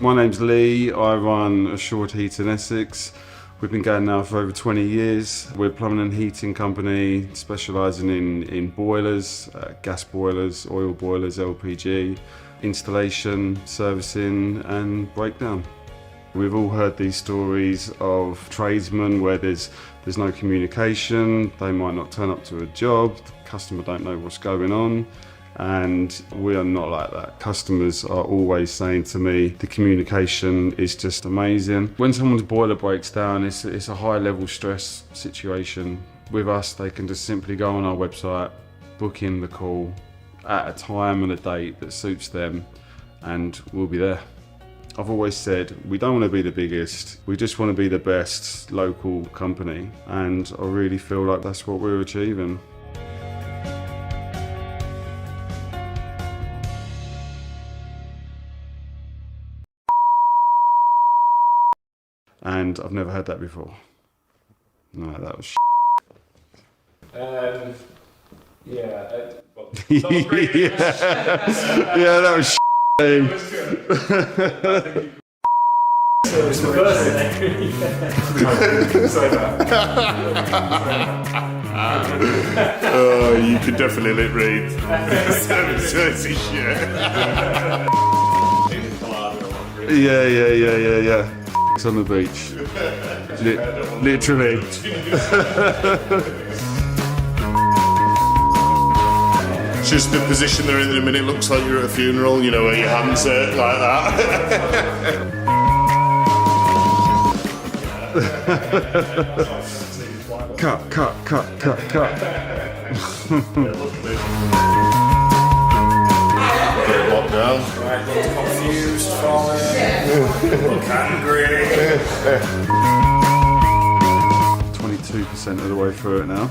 My name's Lee, I run Assured Heat in Essex. We've been going now for over 20 years. We're a plumbing and heating company specialising in boilers, gas boilers, oil boilers, LPG, installation, servicing and breakdown. We've all heard these stories of tradesmen where there's no communication, they might not turn up to a job, the customer don't know what's going on. And we are not like that. Customers are always saying to me, the communication is just amazing. When someone's boiler breaks down, it's a high level stress situation. With us, they can just simply go on our website, book in the call at a time and a date that suits them, and we'll be there. I've always said, we don't want to be the biggest, we just want to be the best local company, and I really feel like that's what we're achieving. And I've never had that before. No, that was yeah, yeah, that was It's the first Oh, you could definitely read. Dirty shit. Yeah. It's on the beach. Literally. It's just the position they're in at the minute looks like you're at a funeral, you know, where your hands are like that. Cut. Lockdown. Right, look confused, falling, look angry. 22% of the way through it now.